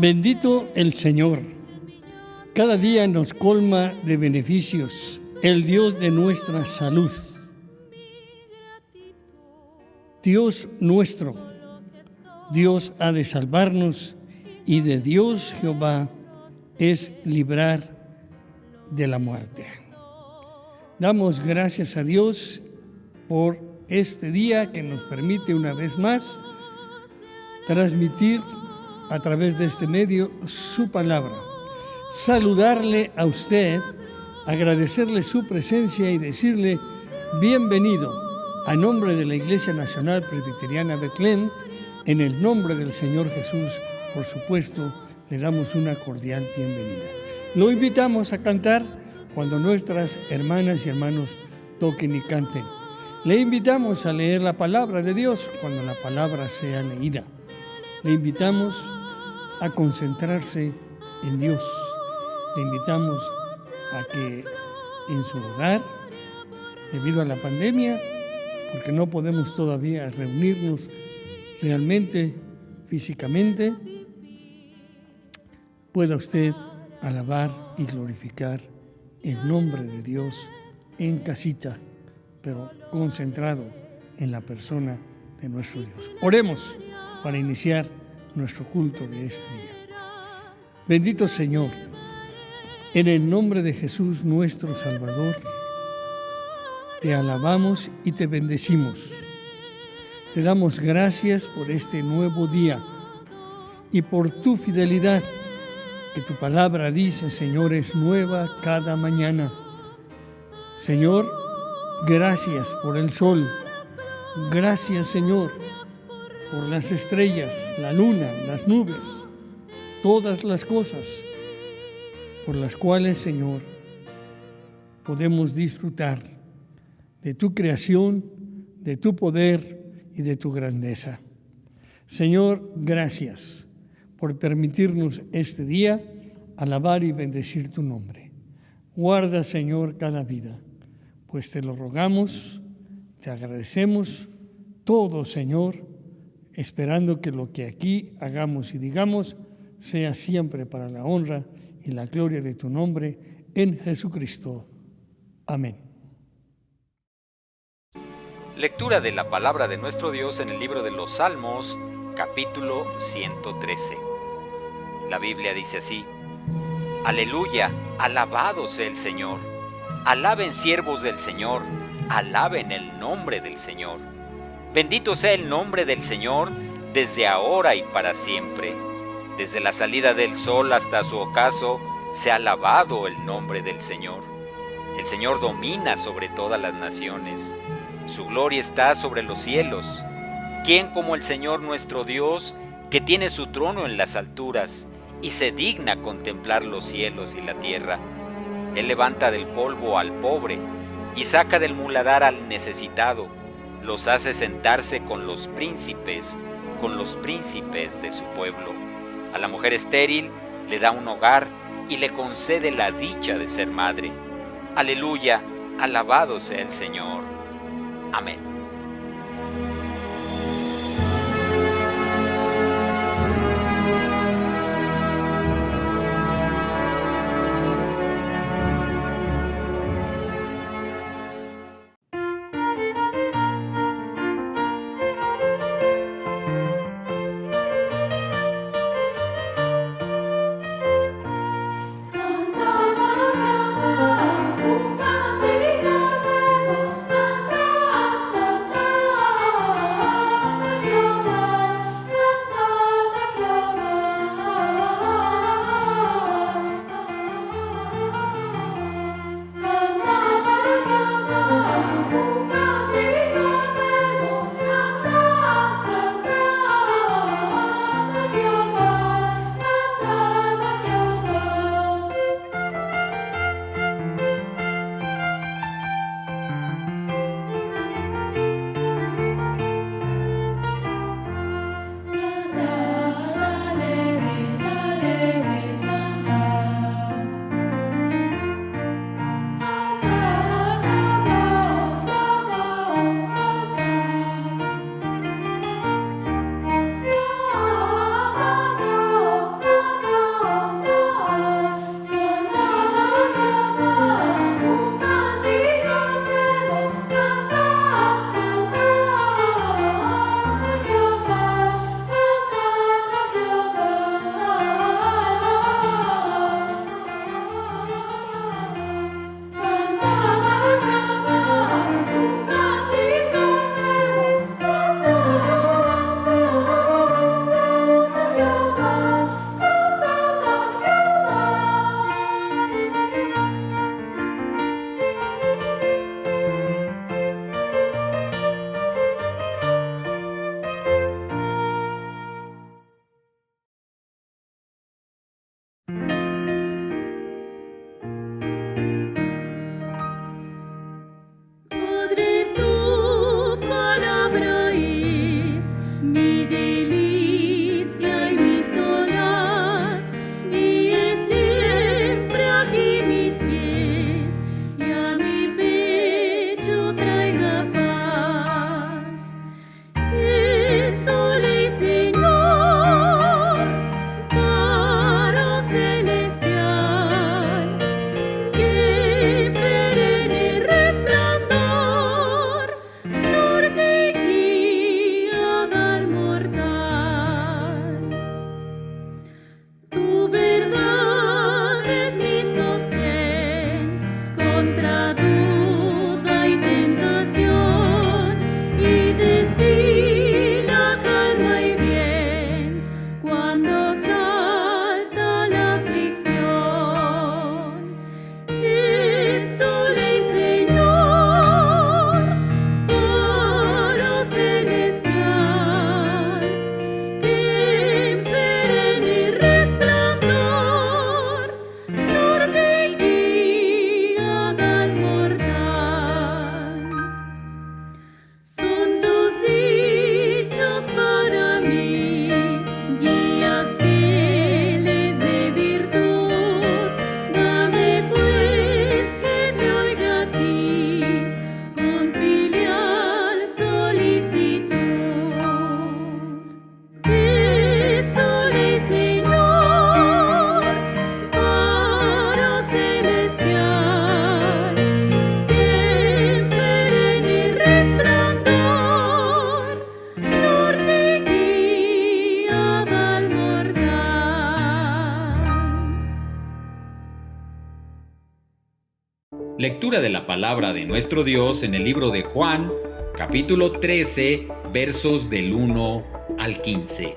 Bendito el Señor. Cada día nos colma de beneficios, el Dios de nuestra salud. Dios nuestro, Dios ha de salvarnos, y de Dios Jehová es librar de la muerte. Damos gracias a Dios por este día que nos permite una vez más transmitir a través de este medio su palabra. Saludarle a usted, agradecerle su presencia y decirle bienvenido a nombre de la Iglesia Nacional Presbiteriana Betlén, en el nombre del Señor Jesús, por supuesto, le damos una cordial bienvenida. Lo invitamos a cantar cuando nuestras hermanas y hermanos toquen y canten. Le invitamos a leer la palabra de Dios cuando la palabra sea leída. Le invitamos a concentrarse en Dios. Le invitamos a que en su hogar, debido a la pandemia, porque no podemos todavía reunirnos realmente, físicamente, pueda usted alabar y glorificar el nombre de Dios en casita, pero concentrado en la persona de nuestro Dios. Oremos para iniciar nuestro culto de este día. Bendito Señor, en el nombre de Jesús nuestro Salvador, te alabamos y te bendecimos. Te damos gracias por este nuevo día y por tu fidelidad, que tu palabra dice, Señor, es nueva cada mañana. Señor, gracias por el sol. Gracias, Señor, por las estrellas, la luna, las nubes, todas las cosas por las cuales, Señor, podemos disfrutar de tu creación, de tu poder y de tu grandeza. Señor, gracias por permitirnos este día alabar y bendecir tu nombre. Guarda, Señor, cada vida, pues te lo rogamos, te agradecemos todo, Señor, esperando que lo que aquí hagamos y digamos sea siempre para la honra y la gloria de tu nombre, en Jesucristo. Amén. Lectura de la palabra de nuestro Dios en el libro de los Salmos, capítulo 113. La Biblia dice así: Aleluya, alabado sea el Señor. Alaben siervos del Señor, alaben el nombre del Señor. Bendito sea el nombre del Señor desde ahora y para siempre. Desde la salida del sol hasta su ocaso, sea alabado el nombre del Señor. El Señor domina sobre todas las naciones. Su gloria está sobre los cielos. ¿Quién como el Señor nuestro Dios, que tiene su trono en las alturas y se digna contemplar los cielos y la tierra? Él levanta del polvo al pobre y saca del muladar al necesitado. Los hace sentarse con los príncipes de su pueblo. A la mujer estéril le da un hogar y le concede la dicha de ser madre. Aleluya, alabado sea el Señor. Amén. Lectura de la palabra de nuestro Dios en el libro de Juan, capítulo 13, versos del 1 al 15.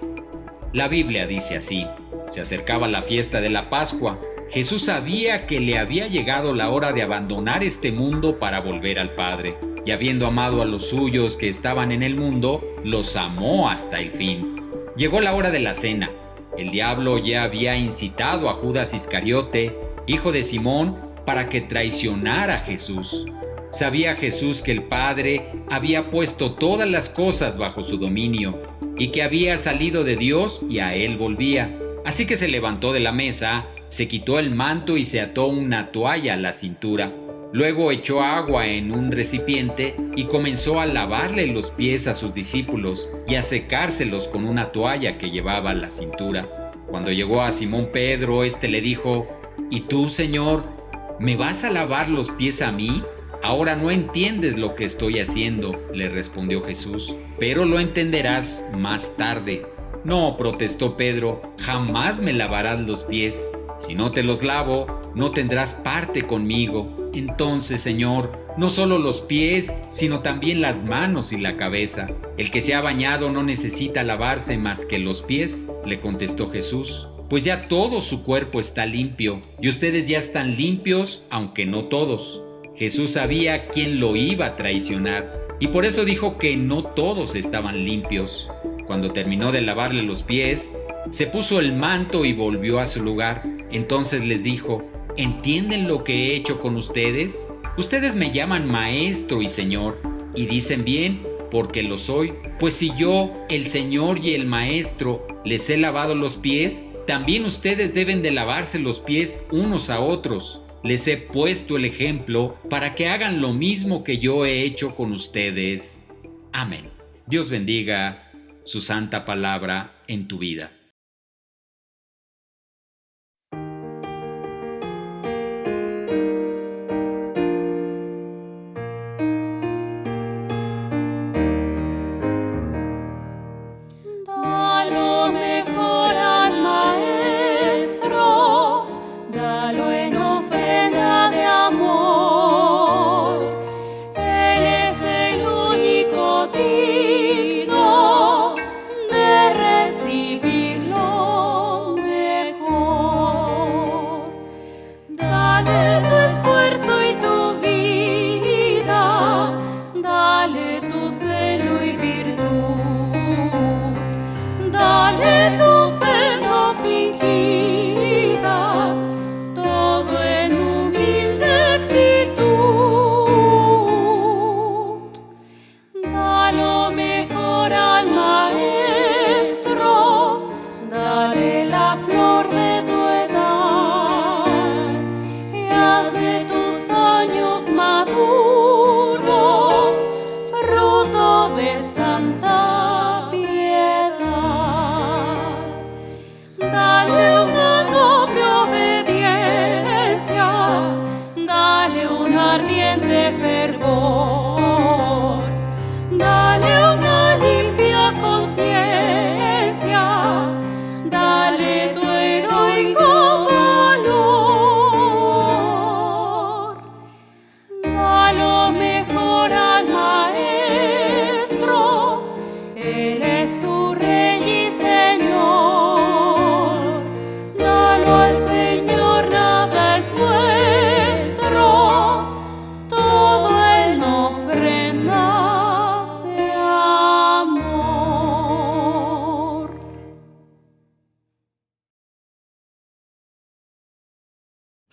La Biblia dice así: se acercaba la fiesta de la Pascua. Jesús sabía que le había llegado la hora de abandonar este mundo para volver al Padre, y habiendo amado a los suyos que estaban en el mundo, los amó hasta el fin. Llegó la hora de la cena. El diablo ya había incitado a Judas Iscariote, hijo de Simón, para que traicionara a Jesús. Sabía Jesús que el Padre había puesto todas las cosas bajo su dominio y que había salido de Dios y a él volvía. Así que se levantó de la mesa, se quitó el manto y se ató una toalla a la cintura. Luego echó agua en un recipiente y comenzó a lavarle los pies a sus discípulos y a secárselos con una toalla que llevaba a la cintura. Cuando llegó a Simón Pedro, éste le dijo: ¿Y tú, Señor, me vas a lavar los pies a mí? Ahora no entiendes lo que estoy haciendo, le respondió Jesús, pero lo entenderás más tarde. No, protestó Pedro, jamás me lavarás los pies. Si no te los lavo, no tendrás parte conmigo. Entonces, Señor, no solo los pies, sino también las manos y la cabeza. El que se ha bañado no necesita lavarse más que los pies, le contestó Jesús, pues ya todo su cuerpo está limpio, y ustedes ya están limpios, aunque no todos. Jesús sabía quién lo iba a traicionar, y por eso dijo que no todos estaban limpios. Cuando terminó de lavarle los pies, se puso el manto y volvió a su lugar. Entonces les dijo: ¿entienden lo que he hecho con ustedes? Ustedes me llaman maestro y señor, y dicen bien, porque lo soy. Pues si yo, el Señor y el Maestro, les he lavado los pies, también ustedes deben de lavarse los pies unos a otros. Les he puesto el ejemplo para que hagan lo mismo que yo he hecho con ustedes. Amén. Dios bendiga su santa palabra en tu vida.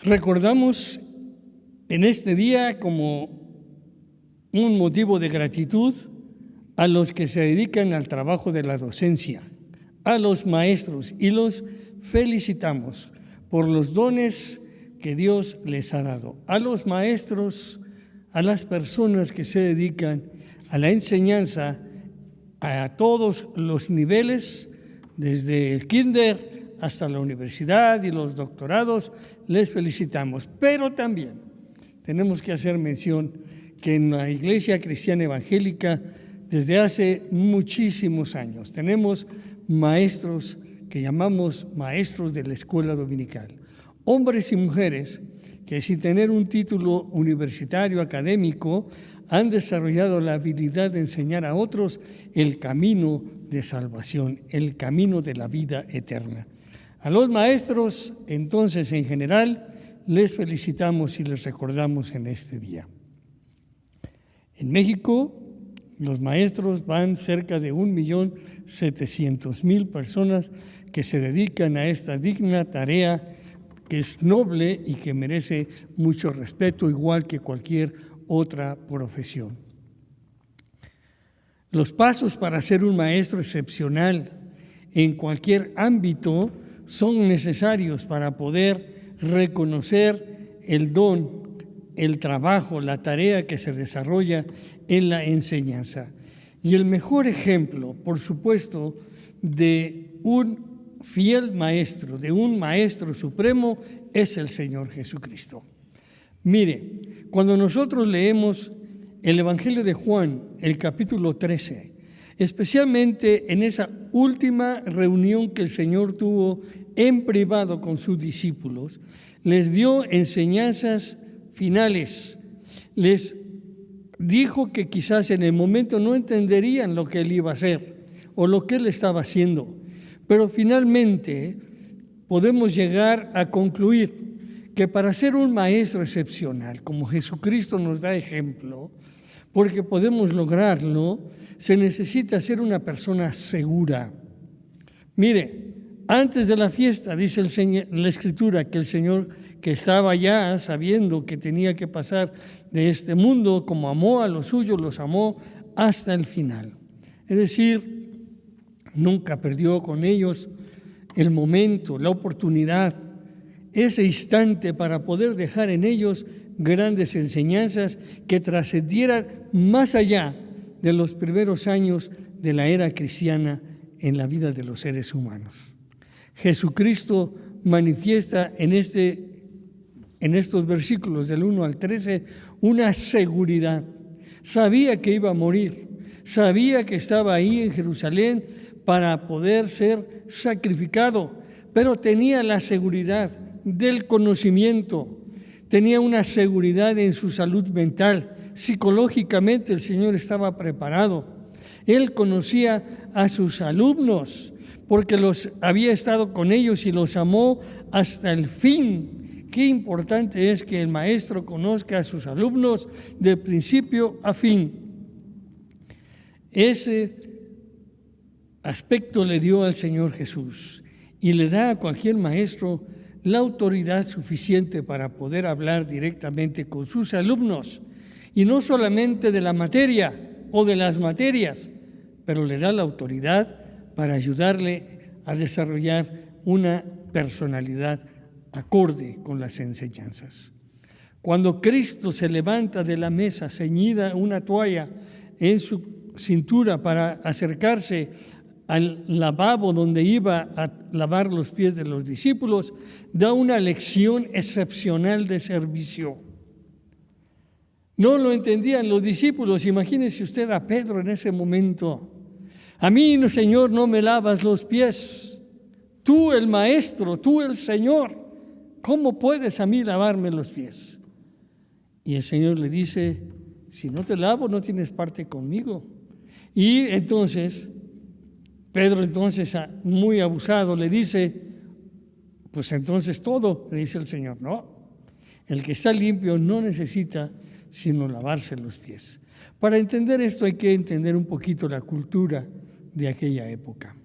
Recordamos en este día como un motivo de gratitud a los que se dedican al trabajo de la docencia, a los maestros, y los felicitamos por los dones que Dios les ha dado. A los maestros, a las personas que se dedican a la enseñanza a todos los niveles, desde el kinder hasta la universidad y los doctorados, les felicitamos. Pero también tenemos que hacer mención que en la Iglesia Cristiana Evangélica, desde hace muchísimos años, tenemos maestros que llamamos maestros de la escuela dominical, hombres y mujeres que sin tener un título universitario académico han desarrollado la habilidad de enseñar a otros el camino de salvación, el camino de la vida eterna. A los maestros, entonces, en general, les felicitamos y les recordamos en este día. En México, los maestros van cerca de 1.700.000 personas que se dedican a esta digna tarea que es noble y que merece mucho respeto, igual que cualquier otra profesión. Los pasos para ser un maestro excepcional en cualquier ámbito son necesarios para poder reconocer el don, el trabajo, la tarea que se desarrolla en la enseñanza. Y el mejor ejemplo, por supuesto, de un fiel maestro, de un maestro supremo, es el Señor Jesucristo. Mire, cuando nosotros leemos el Evangelio de Juan, el capítulo 13, especialmente en esa última reunión que el Señor tuvo en privado con sus discípulos, les dio enseñanzas finales, les dijo que quizás en el momento no entenderían lo que Él iba a hacer o lo que Él estaba haciendo, pero finalmente podemos llegar a concluir que para ser un maestro excepcional, como Jesucristo nos da ejemplo, porque podemos lograrlo, se necesita ser una persona segura. Mire, antes de la fiesta, dice la Escritura, que el Señor, que estaba ya sabiendo que tenía que pasar de este mundo, como amó a los suyos, los amó hasta el final. Es decir, nunca perdió con ellos el momento, la oportunidad, ese instante para poder dejar en ellos grandes enseñanzas que trascendieran más allá de los primeros años de la era cristiana en la vida de los seres humanos. Jesucristo manifiesta en estos versículos del 1 al 13 una seguridad. Sabía que iba a morir, sabía que estaba ahí en Jerusalén para poder ser sacrificado, pero tenía la seguridad del conocimiento, tenía una seguridad en su salud mental. Psicológicamente el Señor estaba preparado. Él conocía a sus alumnos porque los había estado con ellos y los amó hasta el fin. Qué importante es que el maestro conozca a sus alumnos de principio a fin. Ese aspecto le dio al Señor Jesús y le da a cualquier maestro la autoridad suficiente para poder hablar directamente con sus alumnos, y no solamente de la materia o de las materias, pero le da la autoridad para ayudarle a desarrollar una personalidad acorde con las enseñanzas. Cuando Cristo se levanta de la mesa, ceñida una toalla en su cintura para acercarse al lavabo donde iba a lavar los pies de los discípulos, da una lección excepcional de servicio. No lo entendían los discípulos. Imagínese usted a Pedro en ese momento. A mí, no, Señor, no me lavas los pies. Tú, el Maestro, tú, el Señor, ¿cómo puedes a mí lavarme los pies? Y el Señor le dice, si no te lavo, no tienes parte conmigo. Y entonces Pedro, entonces, muy abusado, le dice, pues entonces todo, le dice el Señor. No, el que está limpio no necesita sino lavarse los pies. Para entender esto hay que entender un poquito la cultura de aquella época.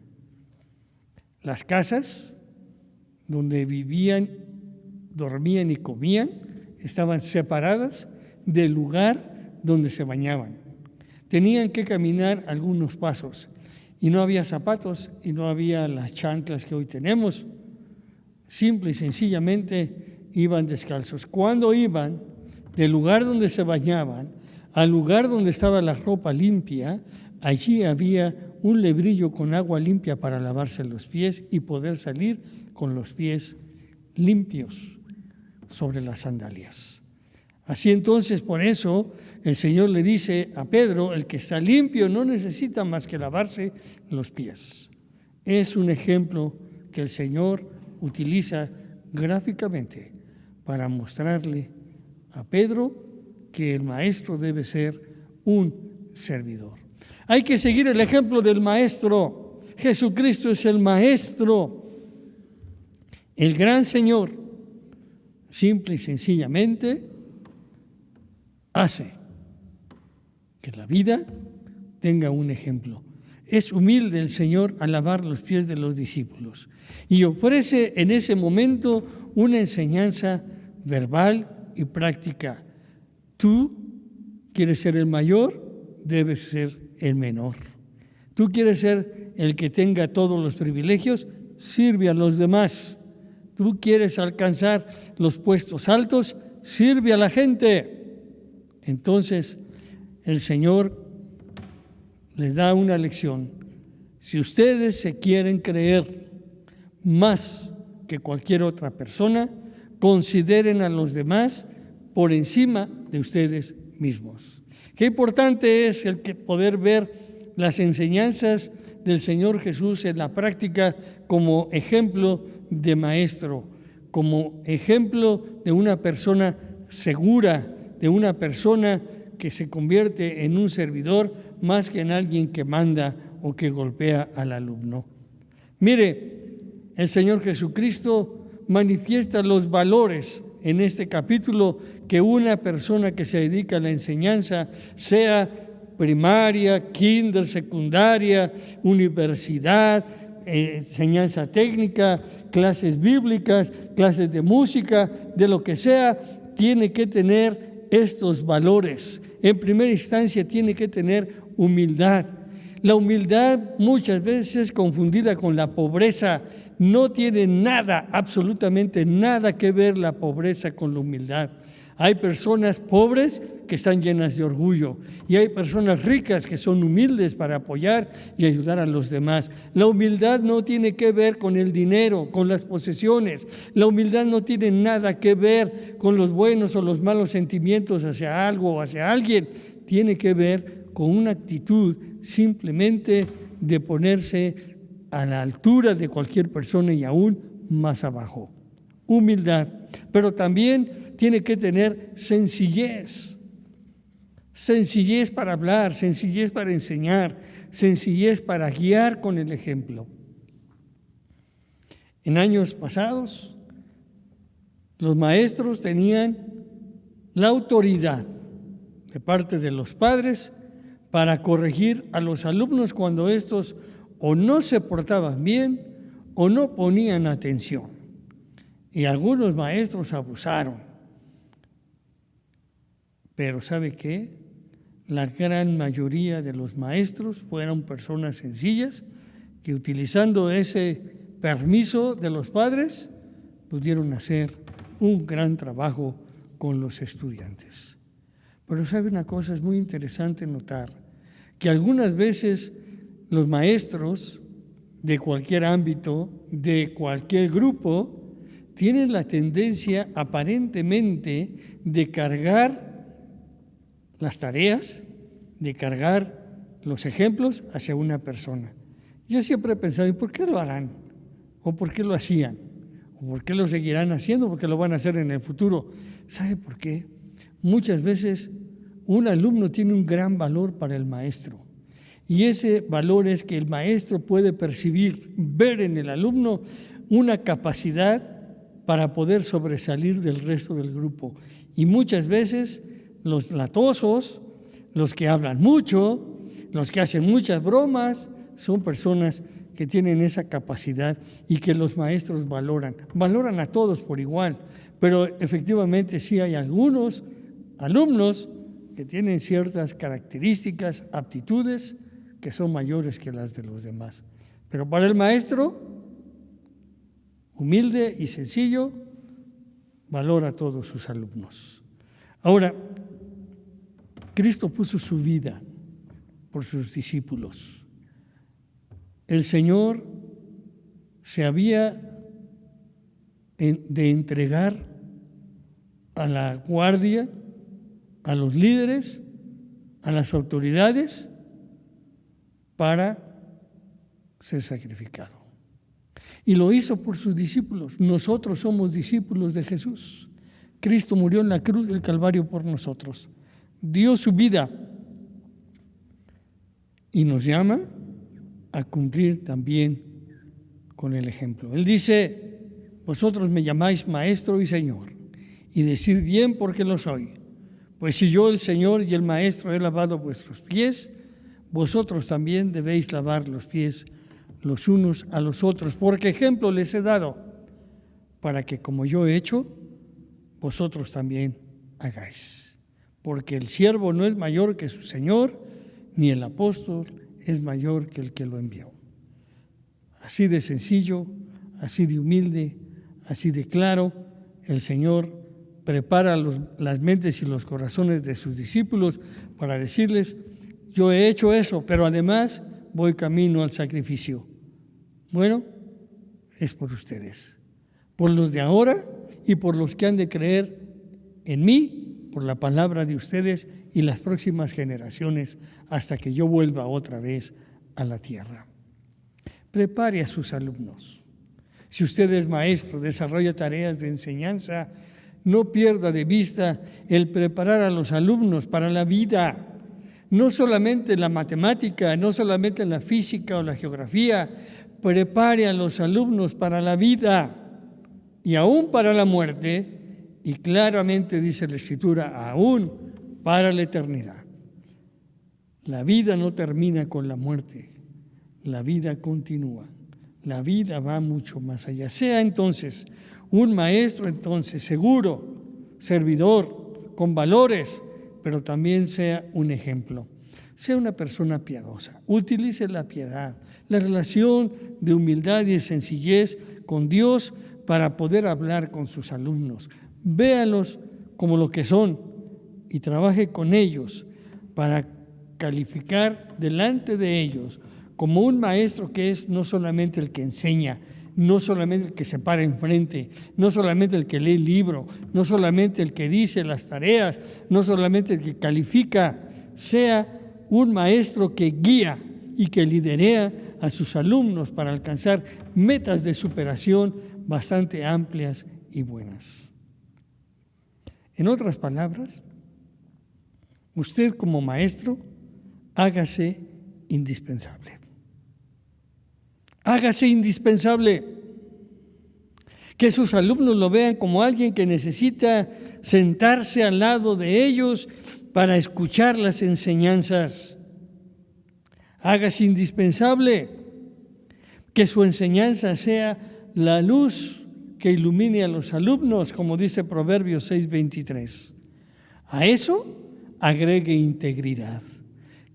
Las casas donde vivían, dormían y comían estaban separadas del lugar donde se bañaban. Tenían que caminar algunos pasos. Y no había zapatos y no había las chanclas que hoy tenemos. Simple y sencillamente iban descalzos. Cuando iban del lugar donde se bañaban al lugar donde estaba la ropa limpia, allí había un lebrillo con agua limpia para lavarse los pies y poder salir con los pies limpios sobre las sandalias. Así entonces, por eso, el Señor le dice a Pedro, el que está limpio no necesita más que lavarse los pies. Es un ejemplo que el Señor utiliza gráficamente para mostrarle a Pedro que el maestro debe ser un servidor. Hay que seguir el ejemplo del maestro. Jesucristo es el maestro, el gran Señor. Simple y sencillamente hace que la vida tenga un ejemplo. Es humilde el Señor al lavar los pies de los discípulos y ofrece en ese momento una enseñanza verbal y práctica. Tú quieres ser el mayor, debes ser el menor. Tú quieres ser el que tenga todos los privilegios, sirve a los demás. Tú quieres alcanzar los puestos altos, sirve a la gente. Entonces, el Señor les da una lección. Si ustedes se quieren creer más que cualquier otra persona, consideren a los demás por encima de ustedes mismos. Qué importante es el que poder ver las enseñanzas del Señor Jesús en la práctica como ejemplo de maestro, como ejemplo de una persona segura, de una persona que se convierte en un servidor más que en alguien que manda o que golpea al alumno. Mire, el Señor Jesucristo manifiesta los valores en este capítulo que una persona que se dedica a la enseñanza, sea primaria, kinder, secundaria, universidad, enseñanza técnica, clases bíblicas, clases de música, de lo que sea, tiene que tener estos valores. En primera instancia tiene que tener humildad. La humildad muchas veces es confundida con la pobreza. No tiene nada, absolutamente nada que ver la pobreza con la humildad. Hay personas pobres que están llenas de orgullo y hay personas ricas que son humildes para apoyar y ayudar a los demás. La humildad no tiene que ver con el dinero, con las posesiones. La humildad no tiene nada que ver con los buenos o los malos sentimientos hacia algo o hacia alguien. Tiene que ver con una actitud simplemente de ponerse a la altura de cualquier persona y aún más abajo. Humildad, pero también tiene que tener sencillez. Sencillez para hablar, sencillez para enseñar, sencillez para guiar con el ejemplo. En años pasados, los maestros tenían la autoridad de parte de los padres para corregir a los alumnos cuando estos o no se portaban bien o no ponían atención. Y algunos maestros abusaron. Pero ¿sabe qué? La gran mayoría de los maestros fueron personas sencillas que utilizando ese permiso de los padres pudieron hacer un gran trabajo con los estudiantes. Pero ¿sabe una cosa? Es muy interesante notar que algunas veces los maestros de cualquier ámbito, de cualquier grupo, tienen la tendencia aparentemente de cargar las tareas, de cargar los ejemplos hacia una persona. Yo siempre he pensado, ¿y por qué lo harán? ¿O por qué lo hacían? ¿O por qué lo seguirán haciendo? ¿Por qué lo van a hacer en el futuro? ¿Sabe por qué? Muchas veces un alumno tiene un gran valor para el maestro. Y ese valor es que el maestro puede percibir, ver en el alumno una capacidad para poder sobresalir del resto del grupo. Y muchas veces los latosos, los que hablan mucho, los que hacen muchas bromas, son personas que tienen esa capacidad y que los maestros valoran. Valoran a todos por igual, pero efectivamente sí hay algunos alumnos que tienen ciertas características, aptitudes, que son mayores que las de los demás. Pero para el maestro, humilde y sencillo, valora a todos sus alumnos. Ahora, Cristo puso su vida por sus discípulos. El Señor se había de entregar a la guardia, a los líderes, a las autoridades, para ser sacrificado. Y lo hizo por sus discípulos. Nosotros somos discípulos de Jesús. Cristo murió en la cruz del Calvario por nosotros. Dio su vida y nos llama a cumplir también con el ejemplo. Él dice: vosotros me llamáis Maestro y Señor, y decid bien porque lo soy. Pues si yo, el Señor y el Maestro, he lavado vuestros pies, vosotros también debéis lavar los pies los unos a los otros, porque ejemplo les he dado, para que como yo he hecho, vosotros también hagáis. Porque el siervo no es mayor que su Señor, ni el apóstol es mayor que el que lo envió. Así de sencillo, así de humilde, así de claro, el Señor prepara las mentes y los corazones de sus discípulos para decirles: yo he hecho eso, pero además voy camino al sacrificio. Bueno, es por ustedes, por los de ahora y por los que han de creer en mí, por la palabra de ustedes y las próximas generaciones, hasta que yo vuelva otra vez a la tierra. Prepare a sus alumnos. Si usted es maestro, desarrolla tareas de enseñanza, no pierda de vista el preparar a los alumnos para la vida. No solamente la matemática, no solamente la física o la geografía, prepare a los alumnos para la vida y aún para la muerte, y claramente dice la Escritura, aún para la eternidad. La vida no termina con la muerte, la vida continúa, la vida va mucho más allá. Sea entonces un maestro seguro, servidor, con valores, pero también sea un ejemplo. Sea una persona piadosa, utilice la piedad, la relación de humildad y de sencillez con Dios para poder hablar con sus alumnos. Véalos como lo que son y trabaje con ellos para calificar delante de ellos como un maestro que es no solamente el que enseña, no solamente el que se para enfrente, no solamente el que lee el libro, no solamente el que dice las tareas, no solamente el que califica, sea un maestro que guía y que liderea a sus alumnos para alcanzar metas de superación bastante amplias y buenas. En otras palabras, usted como maestro, hágase indispensable. Hágase indispensable. Que sus alumnos lo vean como alguien que necesita sentarse al lado de ellos para escuchar las enseñanzas. Hágase indispensable. Que su enseñanza sea la luz que ilumine a los alumnos, como dice Proverbios 6:23. A eso agregue integridad.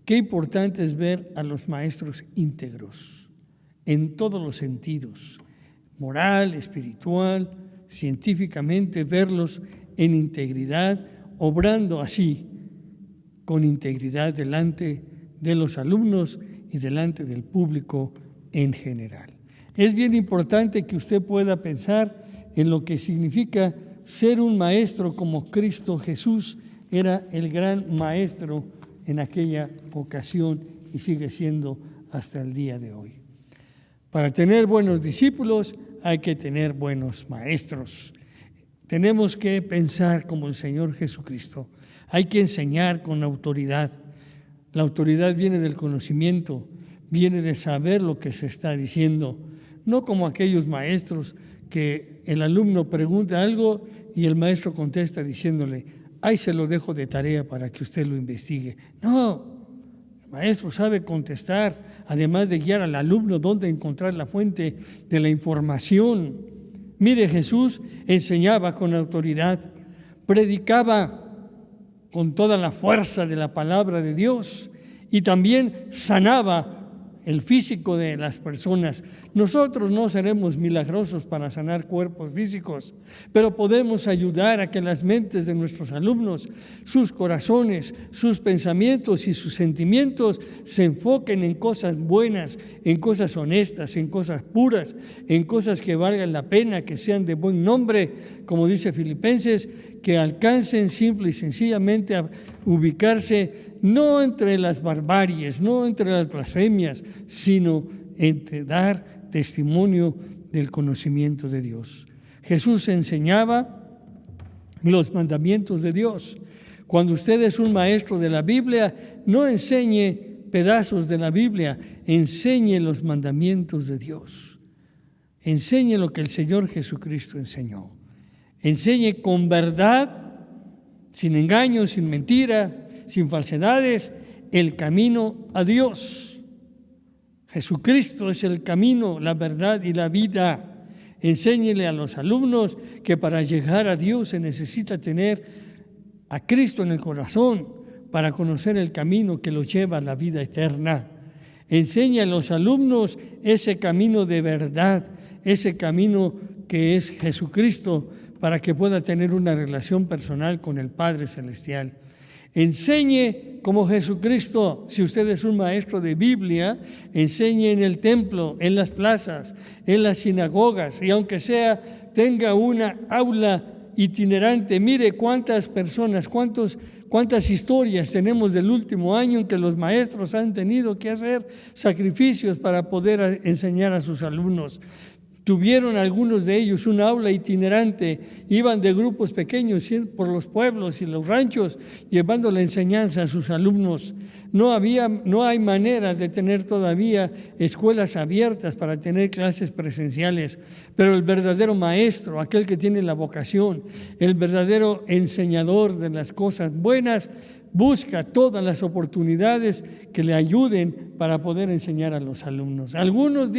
Qué importante es ver a los maestros íntegros en todos los sentidos, moral, espiritual, científicamente, verlos en integridad, obrando así con integridad delante de los alumnos y delante del público en general. Es bien importante que usted pueda pensar en lo que significa ser un maestro como Cristo Jesús era el gran maestro en aquella ocasión y sigue siendo hasta el día de hoy. Para tener buenos discípulos hay que tener buenos maestros. Tenemos que pensar como el Señor Jesucristo. Hay que enseñar con autoridad. La autoridad viene del conocimiento, viene de saber lo que se está diciendo. No como aquellos maestros que el alumno pregunta algo y el maestro contesta diciéndole: ahí se lo dejo de tarea para que usted lo investigue. No, el maestro sabe contestar, además de guiar al alumno dónde encontrar la fuente de la información. Mire, Jesús enseñaba con autoridad, predicaba con toda la fuerza de la palabra de Dios y también sanaba el físico de las personas. Nosotros no seremos milagrosos para sanar cuerpos físicos, pero podemos ayudar a que las mentes de nuestros alumnos, sus corazones, sus pensamientos y sus sentimientos se enfoquen en cosas buenas, en cosas honestas, en cosas puras, en cosas que valgan la pena, que sean de buen nombre, como dice Filipenses, que alcancen simple y sencillamente a ubicarse no entre las barbaries, no entre las blasfemias, sino entre dar testimonio del conocimiento de Dios. Jesús enseñaba los mandamientos de Dios. Cuando usted es un maestro de la Biblia, no enseñe pedazos de la Biblia, enseñe los mandamientos de Dios. Enseñe lo que el Señor Jesucristo enseñó. Enseñe con verdad, sin engaño, sin mentira, sin falsedades, el camino a Dios. Jesucristo es el camino, la verdad y la vida. Enséñele a los alumnos que para llegar a Dios se necesita tener a Cristo en el corazón para conocer el camino que los lleva a la vida eterna. Enseñe a los alumnos ese camino de verdad, ese camino que es Jesucristo, para que pueda tener una relación personal con el Padre Celestial. Enseñe como Jesucristo. Si usted es un maestro de Biblia, enseñe en el templo, en las plazas, en las sinagogas, y aunque sea, tenga una aula itinerante. Mire cuántas personas, cuántas historias tenemos del último año en que los maestros han tenido que hacer sacrificios para poder enseñar a sus alumnos. Tuvieron algunos de ellos una aula itinerante, iban de grupos pequeños por los pueblos y los ranchos llevando la enseñanza a sus alumnos. No hay manera de tener todavía escuelas abiertas para tener clases presenciales, pero el verdadero maestro, aquel que tiene la vocación, el verdadero enseñador de las cosas buenas, busca todas las oportunidades que le ayuden para poder enseñar a los alumnos. Algunos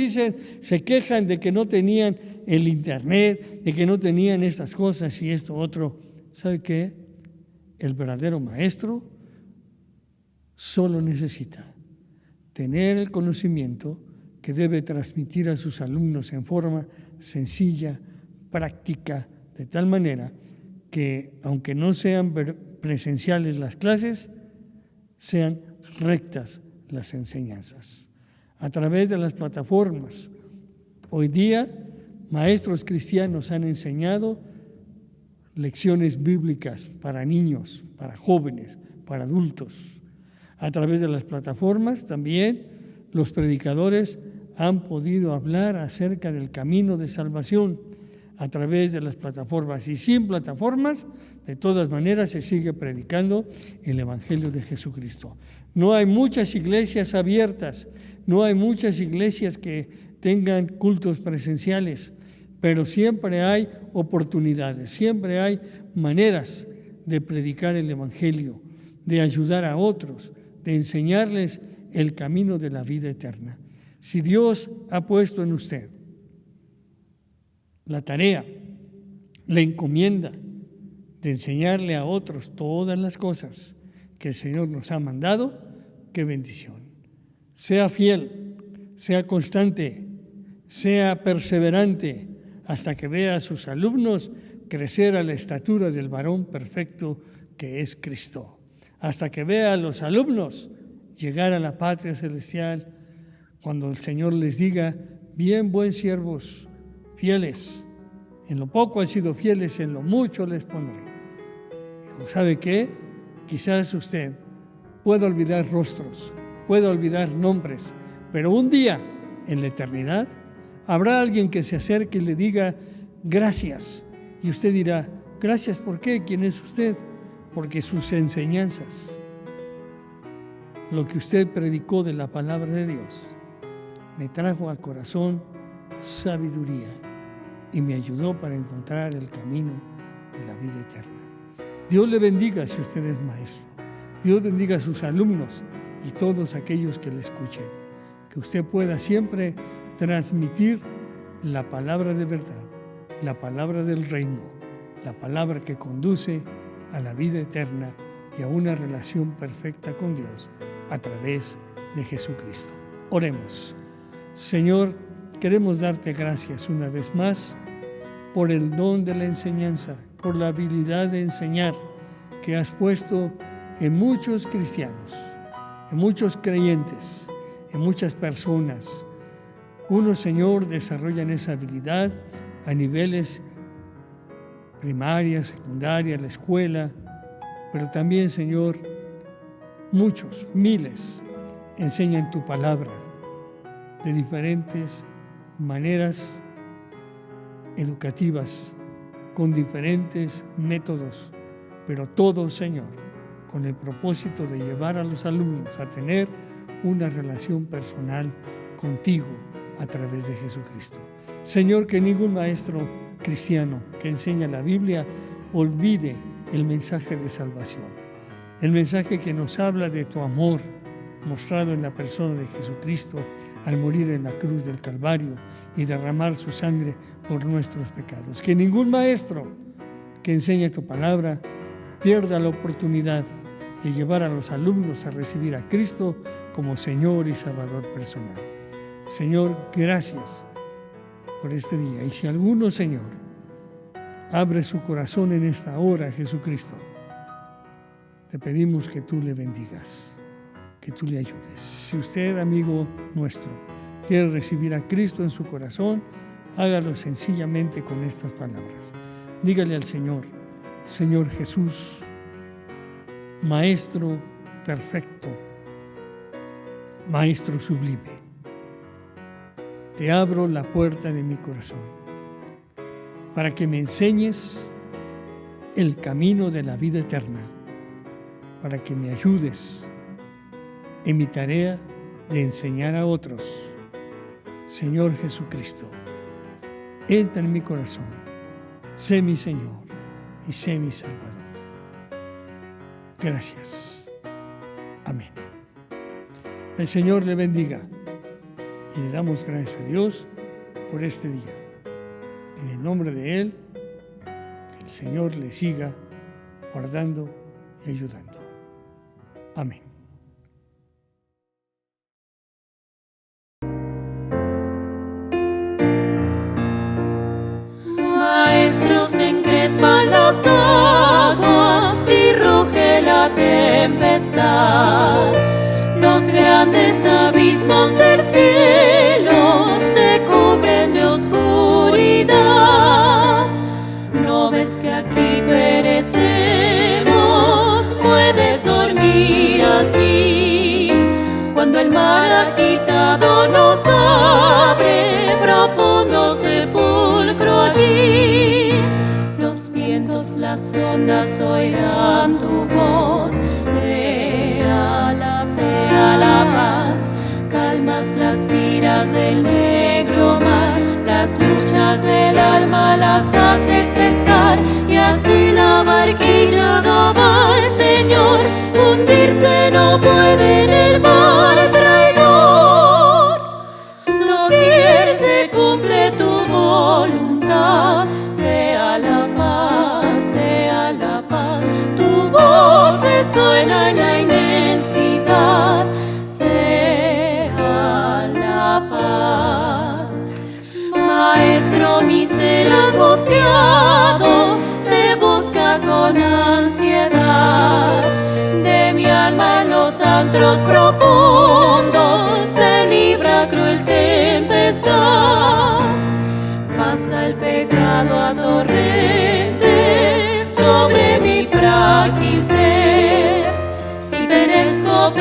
se quejan de que no tenían el internet, de que no tenían estas cosas y esto otro. ¿Sabe qué? El verdadero maestro solo necesita tener el conocimiento que debe transmitir a sus alumnos en forma sencilla, práctica, de tal manera que aunque no sean presenciales las clases, sean rectas las enseñanzas. A través de las plataformas, hoy día maestros cristianos han enseñado lecciones bíblicas para niños, para jóvenes, para adultos. A través de las plataformas también los predicadores han podido hablar acerca del camino de salvación a través de las plataformas, y sin plataformas, de todas maneras se sigue predicando el Evangelio de Jesucristo. No hay muchas iglesias abiertas, no hay muchas iglesias que tengan cultos presenciales, pero siempre hay oportunidades, siempre hay maneras de predicar el Evangelio, de ayudar a otros, de enseñarles el camino de la vida eterna. Si Dios ha puesto en usted la tarea, la encomienda de enseñarle a otros todas las cosas que el Señor nos ha mandado, qué bendición. Sea fiel, sea constante, sea perseverante, hasta que vea a sus alumnos crecer a la estatura del varón perfecto que es Cristo. Hasta que vea a los alumnos llegar a la patria celestial, cuando el Señor les diga: bien, buen siervos, fieles, en lo poco han sido fieles, en lo mucho les pondré. ¿Sabe qué? Quizás usted pueda olvidar rostros, pueda olvidar nombres, pero un día, en la eternidad, habrá alguien que se acerque y le diga: gracias. Y usted dirá: gracias, ¿por qué? ¿Quién es usted? Porque sus enseñanzas, lo que usted predicó de la palabra de Dios, me trajo al corazón sabiduría y me ayudó para encontrar el camino de la vida eterna. Dios le bendiga si usted es maestro. Dios bendiga a sus alumnos y todos aquellos que le escuchen. Que usted pueda siempre transmitir la palabra de verdad, la palabra del reino, la palabra que conduce a la vida eterna y a una relación perfecta con Dios a través de Jesucristo. Oremos. Señor, queremos darte gracias una vez más por el don de la enseñanza, por la habilidad de enseñar que has puesto en muchos cristianos, en muchos creyentes, en muchas personas. Unos, Señor, desarrollan esa habilidad a niveles primaria, secundaria, la escuela, pero también, Señor, muchos, miles, enseñan tu palabra de diferentes maneras educativas con diferentes métodos, pero todos, Señor, con el propósito de llevar a los alumnos a tener una relación personal contigo a través de Jesucristo. Señor, que ningún maestro cristiano que enseña la Biblia olvide el mensaje de salvación, el mensaje que nos habla de tu amor mostrado en la persona de Jesucristo al morir en la cruz del Calvario y derramar su sangre por nuestros pecados. Que ningún maestro que enseñe tu palabra pierda la oportunidad de llevar a los alumnos a recibir a Cristo como Señor y Salvador personal. Señor, gracias por este día. Y si alguno, Señor, abre su corazón en esta hora, Jesucristo, te pedimos que tú le bendigas, que tú le ayudes. Si usted, amigo nuestro, quiere recibir a Cristo en su corazón, hágalo sencillamente con estas palabras. Dígale al Señor: Señor Jesús, Maestro perfecto, Maestro sublime, te abro la puerta de mi corazón para que me enseñes el camino de la vida eterna, para que me ayudes en mi tarea de enseñar a otros. Señor Jesucristo, entra en mi corazón, sé mi Señor y sé mi Salvador. Gracias. Amén. El Señor le bendiga y le damos gracias a Dios por este día. En el nombre de Él, que el Señor le siga guardando y ayudando. Amén. Maestro, se encrespan las aguas y ruge la tempestad. Los grandes abismos del cielo se cubren de oscuridad. ¿No ves que aquí perecemos? Puedes dormir así. Cuando el mar agitado nos abre profundo sepulcro aquí, los vientos, las ondas oirán tu voz. Sea la paz, calmas las iras del negro mar, las luchas del alma las haces cesar, y así la barquilla va al Señor, hundirse no puede en el mar traidor. Doquier se cumple tu voluntad, sea la paz, tu voz resuena en la inmensidad, sea la paz. Maestro, mi ser angustiado te busca con ansiedad, de mi alma en los antros profundos se libra cruel tempestad. Pasa el pecado a torrentes sobre mi frágil ser, y perezco,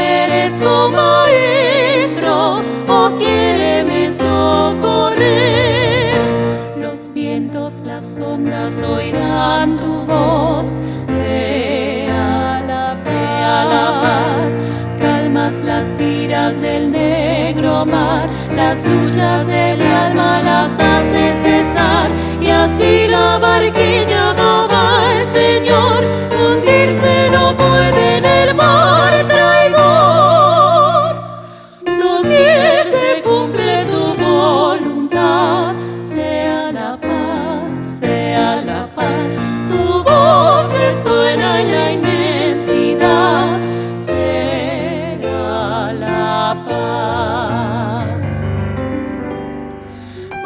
maestro, oh quiéreme socorrer. Los vientos, las ondas oirán tu voz, sea la paz, calmas las iras del negro mar, las luchas del alma las haces cesar, y así la barquilla va al Señor, hundirse no puede en el mar traidor. Doquier se cumple tu voluntad, sea la paz, tu voz resuena en la inmensidad, sea la paz.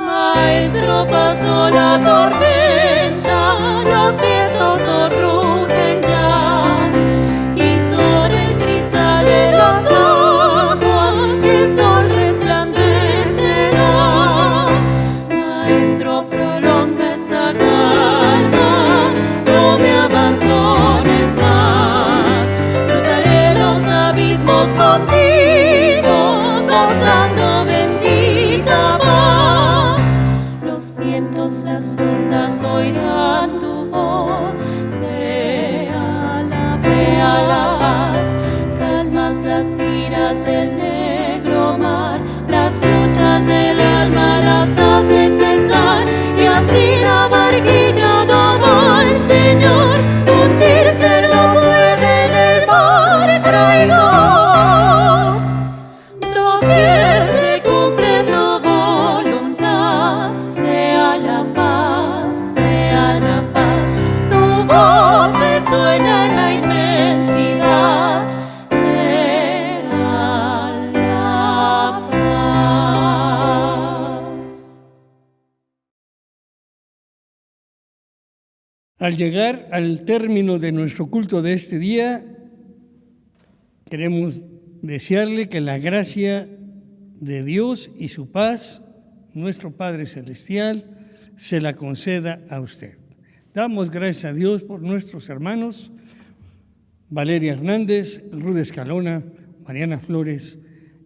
Maestro, pasó la tormenta, Al llegar al término de nuestro culto de este día, queremos desearle que la gracia de Dios y su paz, nuestro Padre Celestial, se la conceda a usted. Damos gracias a Dios por nuestros hermanos Valeria Hernández, Ruth Escalona, Mariana Flores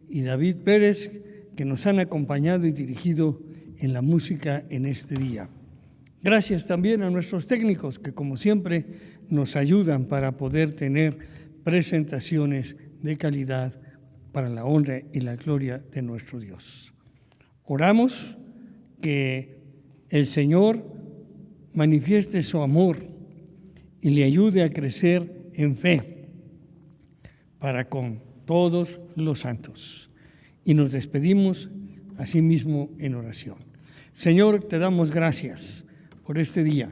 y David Pérez, que nos han acompañado y dirigido en la música en este día. Gracias también a nuestros técnicos que, como siempre, nos ayudan para poder tener presentaciones de calidad para la honra y la gloria de nuestro Dios. Oramos que el Señor manifieste su amor y le ayude a crecer en fe para con todos los santos. Y nos despedimos asimismo en oración. Señor, te damos gracias por este día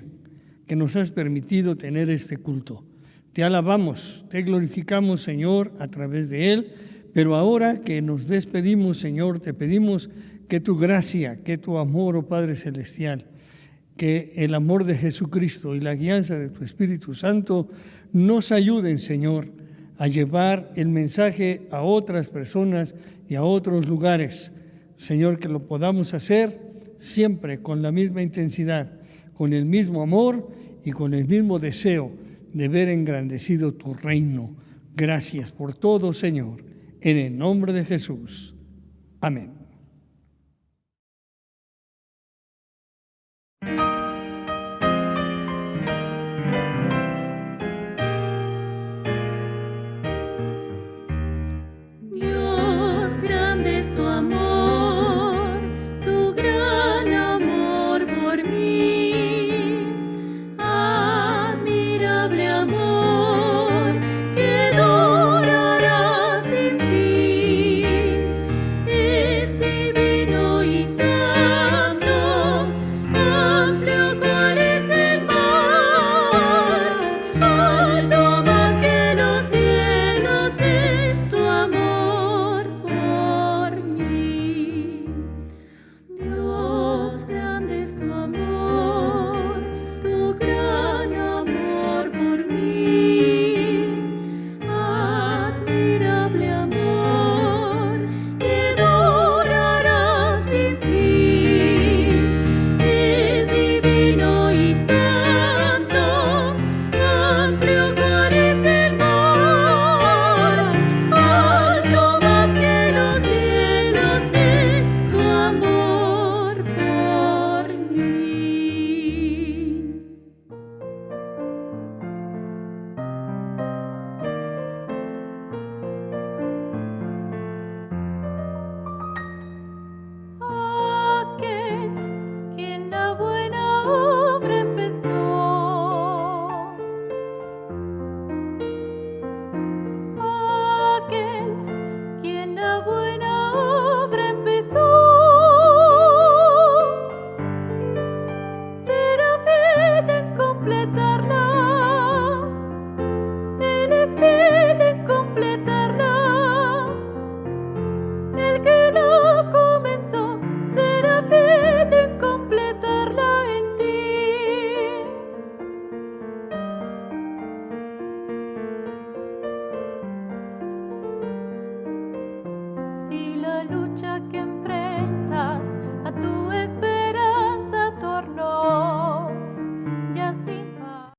que nos has permitido tener este culto. Te alabamos, te glorificamos, Señor, a través de él, pero ahora que nos despedimos, Señor, te pedimos que tu gracia, que tu amor, oh Padre Celestial, que el amor de Jesucristo y la guianza de tu Espíritu Santo nos ayuden, Señor, a llevar el mensaje a otras personas y a otros lugares. Señor, que lo podamos hacer siempre con la misma intensidad, con el mismo amor y con el mismo deseo de ver engrandecido tu reino. Gracias por todo, Señor, en el nombre de Jesús. Amén. Dios, grande es tu amor.